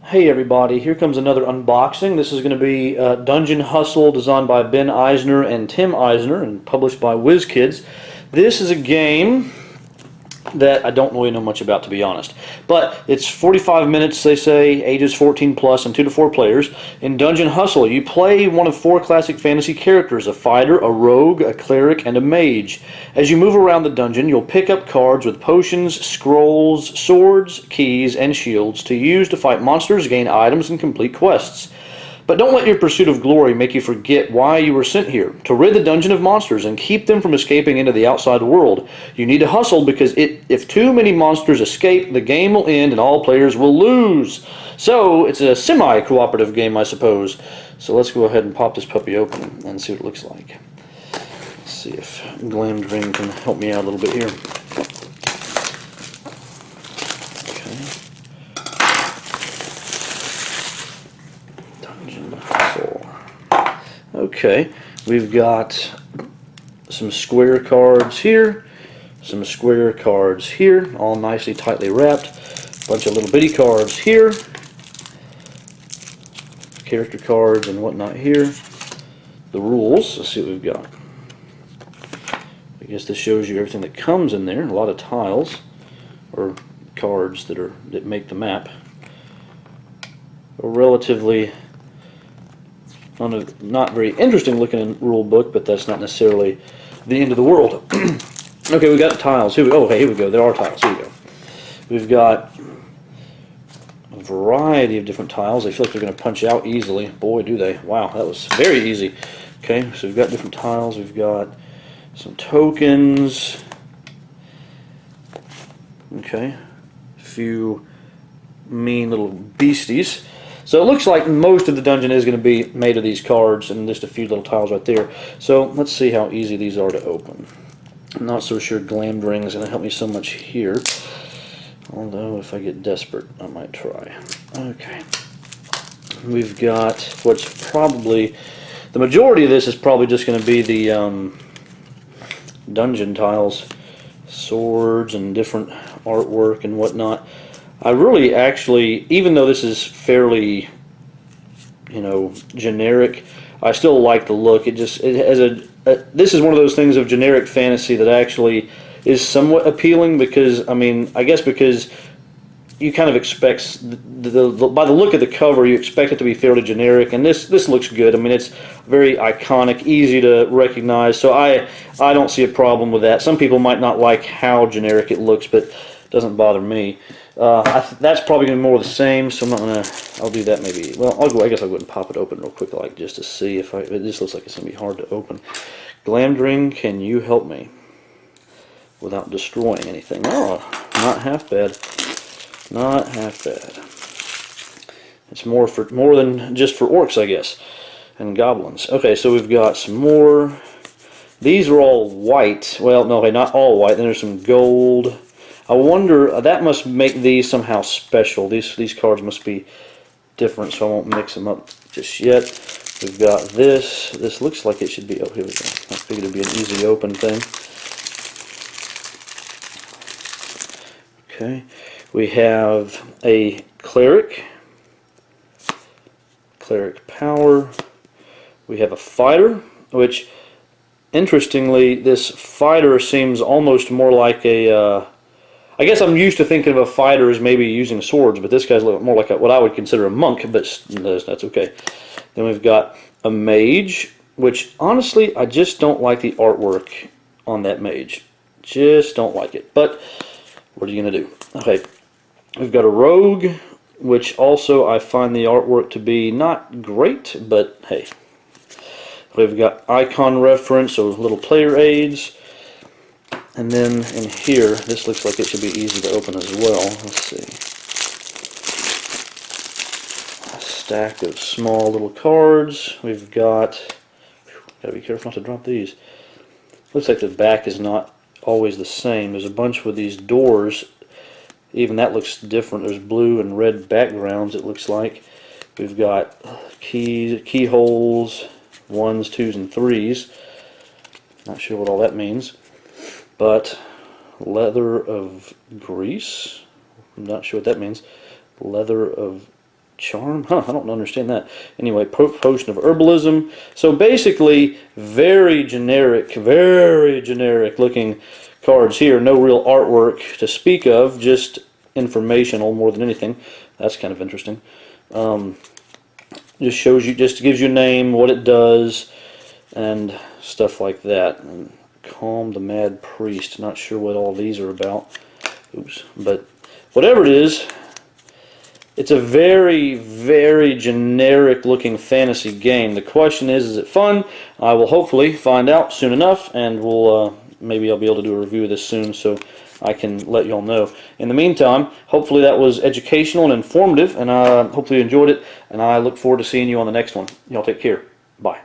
Hey everybody, here comes another unboxing. This is going to be Dungeon Hustle, designed by Ben Eisner and Tim Eisner and published by Wizkids. This is a game that I don't really know much about, to be honest. But it's 45 minutes, they say, ages 14 plus and 2 to 4 players. In Dungeon Hustle, you play one of 4 classic fantasy characters: a fighter, a rogue, a cleric, and a mage. As you move around the dungeon, you'll pick up cards with potions, scrolls, swords, keys, and shields to use to fight monsters, gain items, and complete quests. But don't let your pursuit of glory make you forget why you were sent here: to rid the dungeon of monsters and keep them from escaping into the outside world. You need to hustle, because if too many monsters escape, the game will end and all players will lose. So it's a semi-cooperative game, I suppose. So let's go ahead and pop this puppy open and see what it looks like. Let's see if Glamdring can help me out a little bit here. Okay, we've got some square cards here, some square cards here, all nicely tightly wrapped. A bunch of little bitty cards here, character cards and whatnot here. The rules, let's see what we've got. I guess this shows you everything that comes in there. A lot of tiles, or cards that make the map. A relatively not very interesting looking rule book, but that's not necessarily the end of the world. Okay, we got tiles. Here we go. There are tiles. Here we go. We've got a variety of different tiles. I feel like they're going to punch out easily. Boy, do they. Wow, that was very easy. Okay, so we've got different tiles. We've got some tokens. Okay, a few mean little beasties. So it looks like most of the dungeon is going to be made of these cards and just a few little tiles right there. So let's see how easy these are to open. I'm not so sure Glamdring is going to help me so much here. Although if I get desperate, I might try. Okay. We've got what's probably... the majority of this is probably just going to be the dungeon tiles. Swords and different artwork and whatnot. I really actually, even though this is fairly, generic, I still like the look. This is one of those things of generic fantasy that actually is somewhat appealing, because, I guess because you kind of expect, by the look of the cover, you expect it to be fairly generic, and this looks good. It's very iconic, easy to recognize, so I don't see a problem with that. Some people might not like how generic it looks, but it doesn't bother me. That's probably going to be more of the same, so I'm not going to... I'll do that maybe... Well, I guess I'll go ahead and pop it open real quick, just to see if it just looks like it's going to be hard to open. Glamdring, can you help me without destroying anything? Oh, not half bad. Not half bad. It's more than just for orcs, I guess, and goblins. Okay, so we've got some more. These are all white. Well, no, okay, not all white. Then there's some gold. I wonder, that must make these somehow special. These cards must be different, so I won't mix them up just yet. We've got this. This looks like it should be... Oh, here we go. I figured it'd be an easy open thing. Okay. We have a cleric. Cleric power. We have a fighter, which, interestingly, this fighter seems almost more like a... I guess I'm used to thinking of a fighter as maybe using swords, but this guy's a little more like what I would consider a monk, but that's okay. Then we've got a mage, which honestly I just don't like the artwork on that mage. Just don't like it. But what are you going to do? Okay, we've got a rogue, which also I find the artwork to be not great, but hey. We've got icon reference, so little player aids. And then in here, this looks like it should be easy to open as well. Let's see. A stack of small little cards. We've got... Gotta be careful not to drop these. Looks like the back is not always the same. There's a bunch with these doors. Even that looks different. There's blue and red backgrounds, it looks like. We've got keys, keyholes, 1s, 2s, and 3s. Not sure what all that means. But leather of grease, I'm not sure what that means. Leather of Charm? Huh, I don't understand that. Anyway, Potion of Herbalism. So basically, very generic looking cards here. No real artwork to speak of, just informational more than anything. That's kind of interesting. Just shows you, just gives you a name, what it does, and stuff like that. And Calm the Mad Priest. Not sure what all these are about. Oops. But whatever it is, it's a very generic looking fantasy game. The question is it fun? I will hopefully find out soon enough, and we'll maybe I'll be able to do a review of this soon so I can let y'all know. In the meantime, hopefully that was educational and informative, and hopefully you enjoyed it, and I look forward to seeing you on the next one. Y'all take care. Bye.